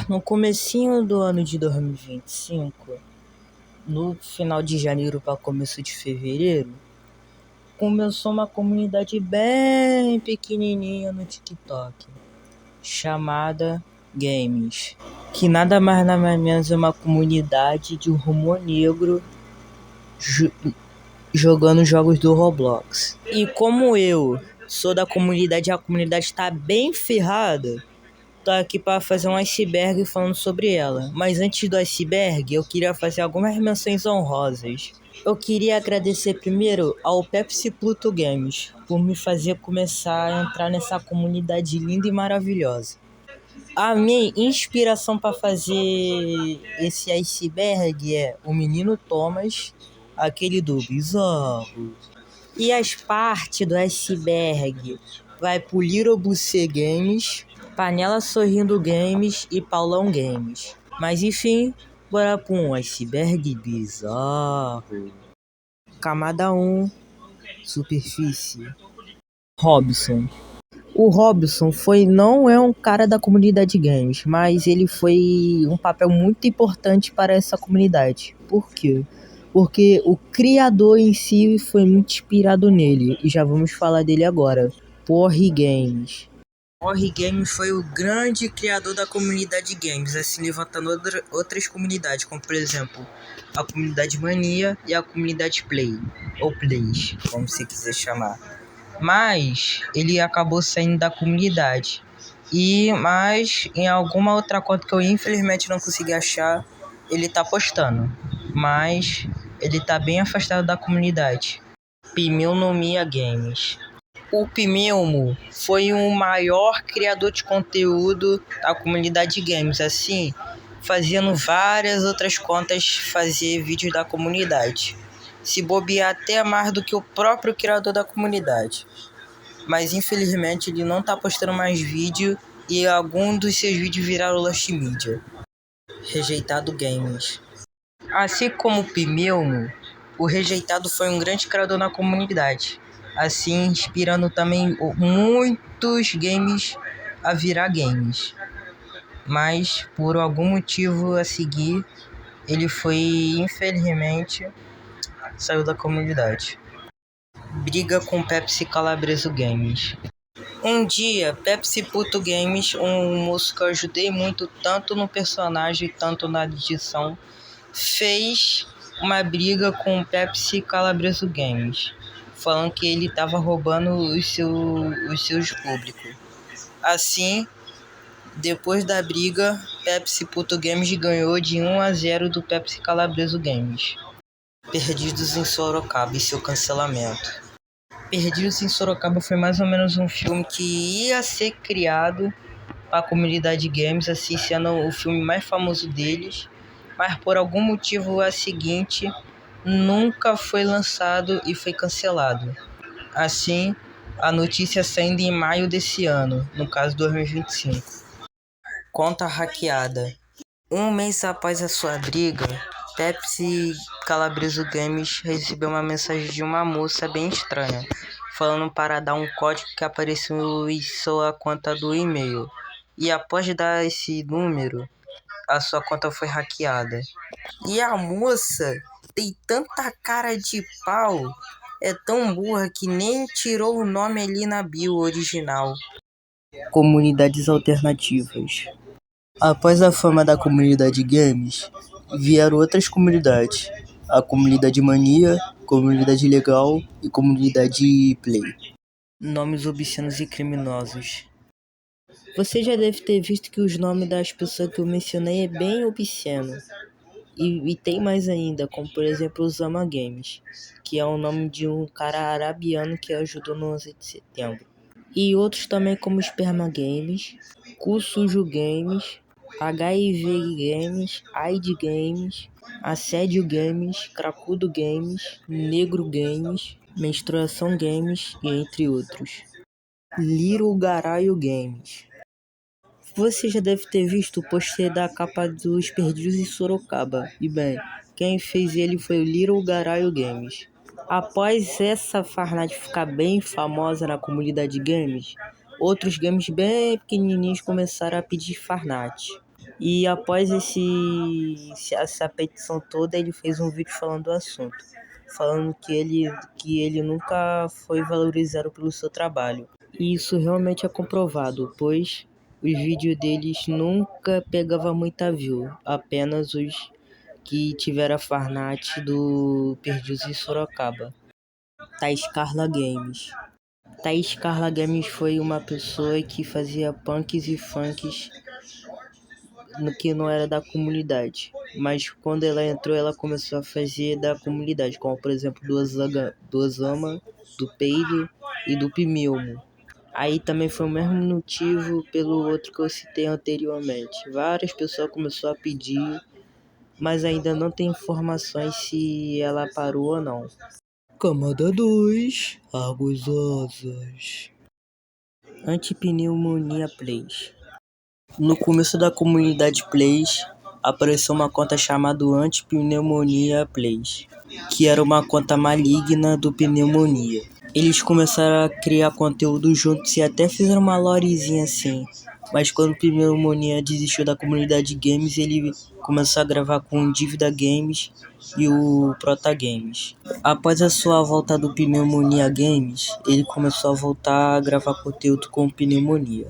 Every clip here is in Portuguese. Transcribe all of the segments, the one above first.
No comecinho do ano de 2025, no final de janeiro para começo de fevereiro, começou uma comunidade bem pequenininha no TikTok, chamada Games, que nada mais nada menos é uma comunidade de humor negro jogando jogos do Roblox. E como eu sou da comunidade e a comunidade está bem ferrada, tô aqui para fazer um iceberg falando sobre ela. Mas antes do iceberg, eu queria fazer algumas menções honrosas. Eu queria agradecer primeiro ao Pepsi Pluto Games por me fazer começar a entrar nessa comunidade linda e maravilhosa. A minha inspiração para fazer esse iceberg é o menino Thomas, aquele do Bizarro. E as partes do iceberg vai pro Little Bucê Games, Panela Sorrindo Games e Paulão Games. Mas enfim, bora pra um iceberg bizarro. Camada 1, superfície. Robson. O Robson não é um cara da comunidade games, mas ele foi um papel muito importante para essa comunidade. Por quê? Porque o criador em si foi muito inspirado nele, e já vamos falar dele agora. Porre Games. Porre Games foi o grande criador da comunidade games, assim levantando outras comunidades, como por exemplo a comunidade Mania e a comunidade Play, ou Plays, como você quiser chamar. Mas ele acabou saindo da comunidade. Mas em alguma outra conta que eu infelizmente não consegui achar, ele tá postando. Mas ele tá bem afastado da comunidade. Pimeunomia Games. O Pimeumo foi o maior criador de conteúdo da comunidade games, assim, fazendo várias outras contas fazer vídeos da comunidade. Se bobear até mais do que o próprio criador da comunidade. Mas infelizmente ele não tá postando mais vídeo e alguns dos seus vídeos viraram Lost Media. Rejeitado Games. Assim como o Pimeumo, o Rejeitado foi um grande criador na comunidade, assim inspirando também muitos games a virar games. Mas por algum motivo a seguir, ele foi, infelizmente, saiu da comunidade. Briga com Pepsi Calabreso Games. Um dia, Pepsi Puto Games, um moço que eu ajudei muito, tanto no personagem, tanto na edição, fez uma briga com o Pepsi Calabreso Games, falando que ele estava roubando os seus públicos. Assim, depois da briga, Pepsi Puto Games ganhou de 1-0 do Pepsi Calabreso Games. Perdidos em Sorocaba e seu cancelamento. Perdidos em Sorocaba foi mais ou menos um filme que ia ser criado para a comunidade games, assim sendo o filme mais famoso deles, mas por algum motivo a seguinte nunca foi lançado e foi cancelado. Assim, a notícia saindo em maio desse ano, no caso 2025. Conta hackeada. Um mês após a sua briga, Pepsi Calabreso Games recebeu uma mensagem de uma moça bem estranha, falando para dar um código que apareceu em sua conta do e-mail. E após dar esse número, a sua conta foi hackeada. E a moça tem tanta cara de pau, é tão burra que nem tirou o nome ali na bio original. Comunidades alternativas. Após a fama da comunidade games, vieram outras comunidades. A comunidade Mania, comunidade Legal e comunidade Play. Nomes obscenos e criminosos. Você já deve ter visto que os nomes das pessoas que eu mencionei é bem obsceno. E tem mais ainda, como por exemplo o Zama Games, que é o nome de um cara arabiano que ajudou no 11 de setembro. E outros também como Sperma Games, Cu Sujo Games, HIV Games, AIDS Games, Assédio Games, Cracudo Games, Negro Games, Menstruação Games e entre outros. Little Garaio Games. Você já deve ter visto o pôster da capa dos Perdidos em Sorocaba. E bem, quem fez ele foi o Little Garaio Games. Após essa Farnade ficar bem famosa na comunidade games, outros games bem pequenininhos começaram a pedir Farnade. E após essa petição toda, ele fez um vídeo falando do assunto, falando que ele nunca foi valorizado pelo seu trabalho. E isso realmente é comprovado, pois os vídeos deles nunca pegavam muita view, apenas os que tiveram a Farnat do Perdidos em Sorocaba. Thaís Carla Games. Thaís Carla Games foi uma pessoa que fazia punks e funks no que não era da comunidade. Mas quando ela entrou, ela começou a fazer da comunidade, como por exemplo do Osama, do Peido e do Pimilmo. Aí também foi o mesmo motivo pelo outro que eu citei anteriormente. Várias pessoas começaram a pedir, mas ainda não tem informações se ela parou ou não. Camada 2, Águas Asas. Antipneumonia Plays. No começo da comunidade Plays, apareceu uma conta chamada Antipneumonia Plays, que era uma conta maligna do pneumonia. Eles começaram a criar conteúdo juntos e até fizeram uma lorezinha assim. Mas quando o Pneumonia desistiu da comunidade games, ele começou a gravar com o Dívida Games e o Prota Games. Após a sua volta do Pneumonia Games, ele começou a voltar a gravar conteúdo com o Pneumonia.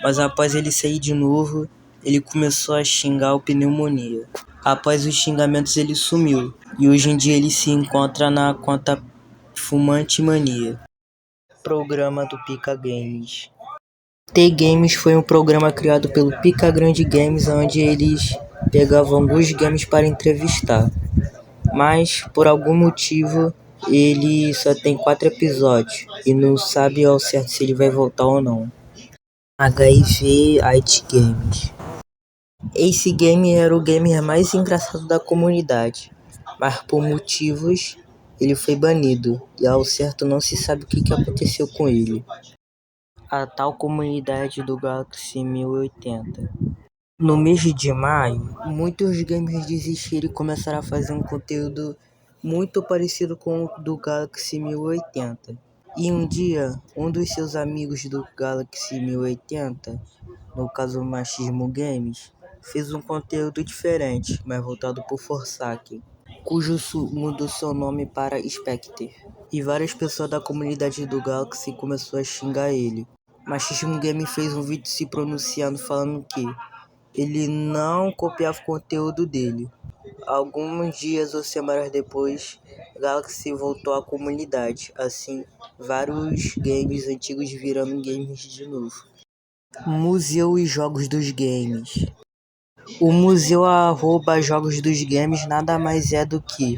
Mas após ele sair de novo, ele começou a xingar o Pneumonia. Após os xingamentos, ele sumiu. E hoje em dia ele se encontra na conta Fumante Mania. Programa do Pica Games. T-Games foi um programa criado pelo Pica Grande Games, onde eles pegavam alguns games para entrevistar. Mas, por algum motivo, ele só tem 4 episódios e não sabe ao certo se ele vai voltar ou não. HIV IT Games. Esse game era o gamer mais engraçado da comunidade, mas por motivos ele foi banido e ao certo não se sabe o que aconteceu com ele. A tal comunidade do Galaxy 1080. No mês de maio, muitos gamers desistiram e começaram a fazer um conteúdo muito parecido com o do Galaxy 1080. E um dia, um dos seus amigos do Galaxy 1080, no caso Machismo Games, fez um conteúdo diferente, mas voltado por Forsaken, cujo mudou seu nome para Spectre. E várias pessoas da comunidade do Galaxy começaram a xingar ele. Machismo Game fez um vídeo se pronunciando falando que ele não copiava o conteúdo dele. Alguns dias ou semanas depois, Galaxy voltou à comunidade, assim, vários games antigos virando games de novo. Museu e Jogos dos Games. O Museu @Jogos dos Games nada mais é do que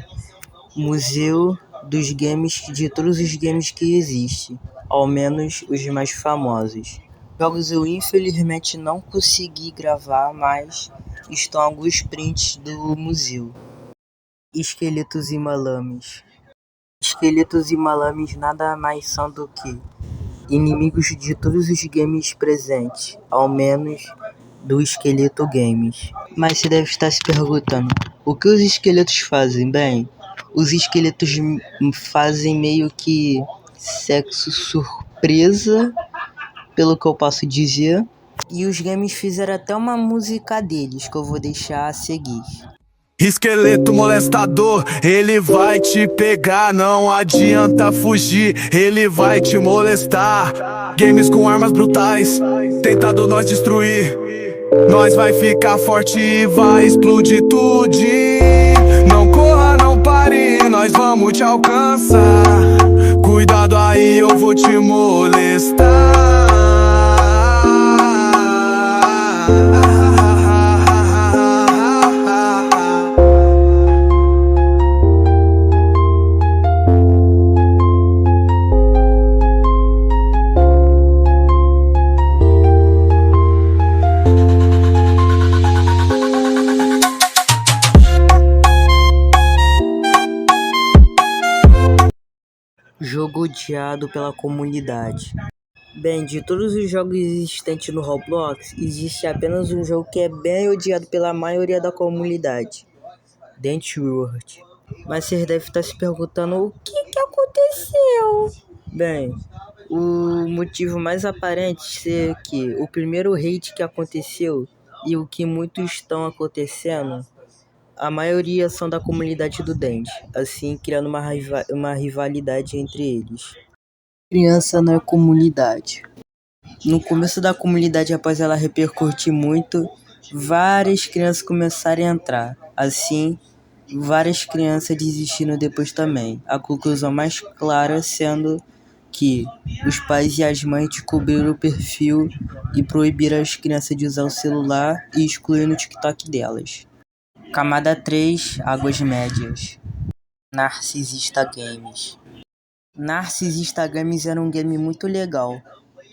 museu dos games de todos os games que existem, ao menos os mais famosos. Jogos eu infelizmente não consegui gravar, mas estão alguns prints do museu. Esqueletos e Malames. Esqueletos e Malames nada mais são do que inimigos de todos os games presentes, ao menos do Esqueleto Games. Mas você deve estar se perguntando, o que os esqueletos fazem? Bem, os esqueletos fazem meio que sexo surpresa, pelo que eu posso dizer. E os games fizeram até uma música deles, que eu vou deixar a seguir. Esqueleto molestador, ele vai te pegar, não adianta fugir, ele vai te molestar. Games com armas brutais, tentando nós destruir. Nós vai ficar forte e vai explodir tudo. Não corra, não pare, nós vamos te alcançar. Cuidado aí, eu vou te molestar. Jogo odiado pela comunidade. Bem, de todos os jogos existentes no Roblox, existe apenas um jogo que é bem odiado pela maioria da comunidade: Dance World. Mas vocês devem estar se perguntando o que aconteceu. Bem, o motivo mais aparente é que o primeiro hate que aconteceu e o que muitos estão acontecendo, a maioria são da comunidade do Dente, assim criando uma rivalidade entre eles. Criança na comunidade. No começo da comunidade, após ela repercutir muito, várias crianças começaram a entrar. Assim, várias crianças desistiram depois também. A conclusão mais clara sendo que os pais e as mães descobriram o perfil e proibiram as crianças de usar o celular e excluíram o TikTok delas. Camada 3, Águas Médias. Narcisista Games. Narcisista Games era um game muito legal,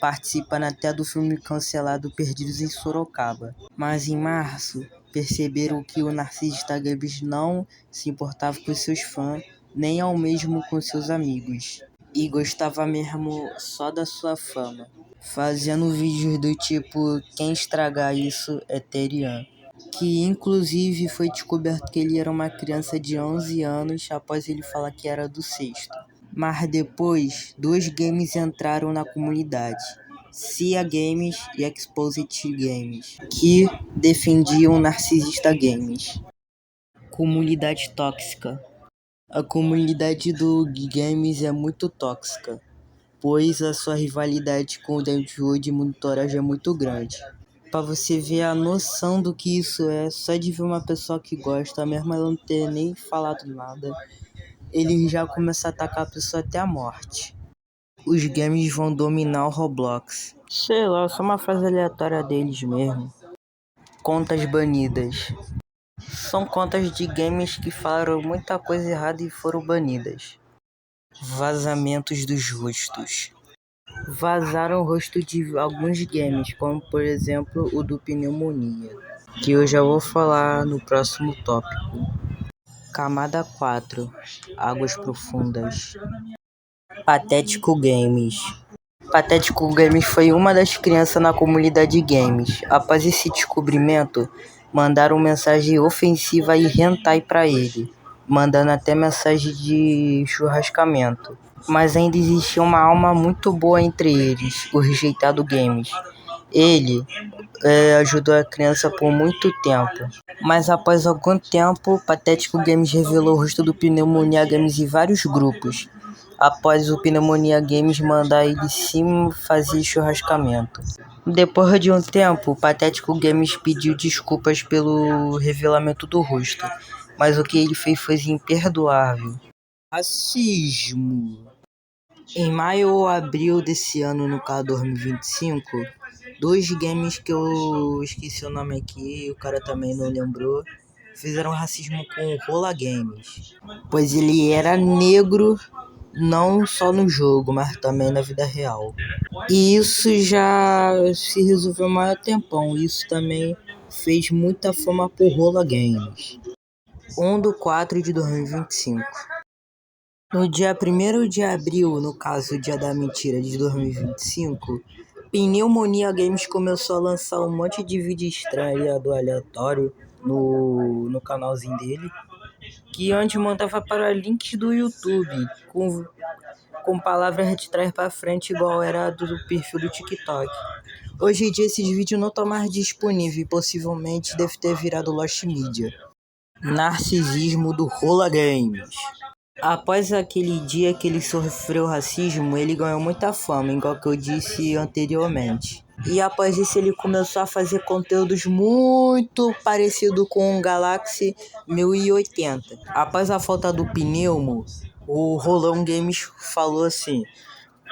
participando até do filme cancelado Perdidos em Sorocaba. Mas em março, perceberam que o Narcisista Games não se importava com seus fãs, nem ao mesmo com seus amigos, e gostava mesmo só da sua fama, fazendo vídeos do tipo "Quem estragar isso é Terian", que inclusive foi descoberto que ele era uma criança de 11 anos após ele falar que era do sexto. Mas depois, dois games entraram na comunidade, Cia Games e Exposit Games, que defendiam Narcisista Games. Comunidade tóxica. A comunidade do Games é muito tóxica, pois a sua rivalidade com o Dentwood Monitorage é muito grande. Pra você ver a noção do que isso é, só de ver uma pessoa que gosta, mesmo ela não ter nem falado nada, ele já começa a atacar a pessoa até a morte. Os games vão dominar o Roblox. Sei lá, só uma frase aleatória deles mesmo. Contas banidas. São contas de games que falaram muita coisa errada e foram banidas. Vazamentos dos rostos. Vazaram o rosto de alguns games, como por exemplo o do Pneumonia, que eu já vou falar no próximo tópico. Camada 4, Águas Profundas. Patético Games. Patético Games foi uma das crianças na comunidade games. Após esse descobrimento, mandaram mensagem ofensiva e hentai pra ele, mandando até mensagem de churrascamento. Mas ainda existia uma alma muito boa entre eles, o Rejeitado Games. Ele ajudou a criança por muito tempo. Mas após algum tempo, Patético Games revelou o rosto do Pneumonia Games em vários grupos, após o Pneumonia Games mandar ele sim fazer churrascamento. Depois de um tempo, o Patético Games pediu desculpas pelo revelamento do rosto, mas o que ele fez foi imperdoável. Racismo. Em maio ou abril desse ano, no caso 2025, dois games que eu esqueci o nome aqui, o cara também não lembrou, fizeram racismo com o Rola Games, pois ele era negro não só no jogo, mas também na vida real. E isso já se resolveu há maior tempão, isso também fez muita fama por Rola Games. 1/4/2025. No dia 1º de abril, no caso o dia da mentira de 2025, Pneumonia Games começou a lançar um monte de vídeo estranho do aleatório no canalzinho dele, que onde mandava para links do YouTube, com palavras de trás para frente igual era do perfil do TikTok. Hoje em dia esses vídeos não estão mais disponíveis e possivelmente deve ter virado Lost Media. Narcisismo do Rola Games. Após aquele dia que ele sofreu racismo, ele ganhou muita fama, igual que eu disse anteriormente. E após isso ele começou a fazer conteúdos muito parecido com o Galaxy 1080. Após a falta do Pneumo, o Rolão Games falou assim: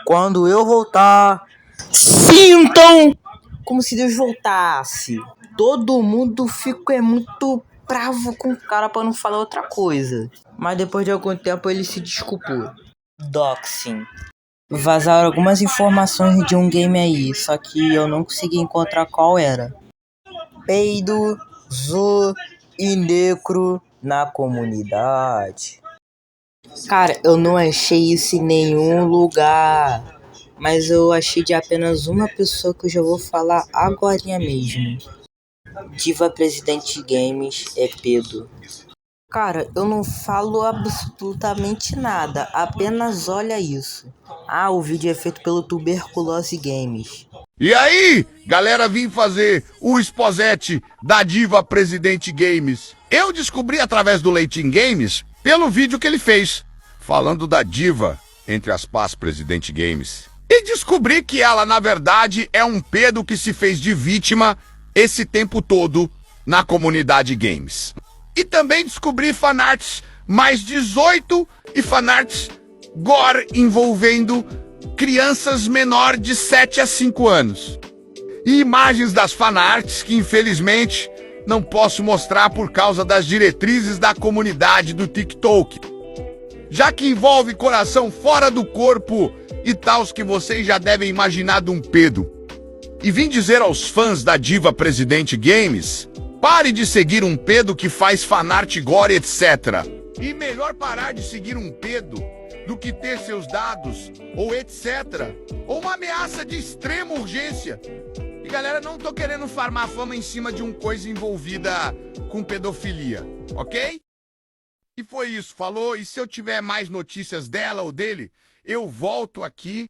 "Quando eu voltar, sintam como se Deus voltasse." Todo mundo ficou muito bravo com o cara pra não falar outra coisa. Mas depois de algum tempo ele se desculpou. Doxing. Vazaram algumas informações de um game aí, só que eu não consegui encontrar qual era. Peido, Zo e Necro na comunidade. Cara, eu não achei isso em nenhum lugar, mas eu achei de apenas uma pessoa que eu já vou falar agorinha mesmo. Diva Presidente Games é Pedro. Cara, eu não falo absolutamente nada, apenas olha isso. O vídeo é feito pelo Tuberculose Games. E aí, galera, vim fazer o exposete da diva Presidente Games. Eu descobri através do Leitinho Games, pelo vídeo que ele fez, falando da diva, entre aspas, Presidente Games. E descobri que ela, na verdade, é um pedo que se fez de vítima esse tempo todo na comunidade games. E também descobri fanarts mais 18 e fanarts gore envolvendo crianças menor de 7 a 5 anos. E imagens das fanarts que, infelizmente, não posso mostrar por causa das diretrizes da comunidade do TikTok. Já que envolve coração fora do corpo e tals que vocês já devem imaginar de um pedo. E vim dizer aos fãs da diva Presidente Games, pare de seguir um pedo que faz fanart gore, etc. E melhor parar de seguir um pedo do que ter seus dados, ou etc. Ou uma ameaça de extrema urgência. E galera, não tô querendo farmar fama em cima de uma coisa envolvida com pedofilia, ok? E foi isso, falou. E se eu tiver mais notícias dela ou dele, eu volto aqui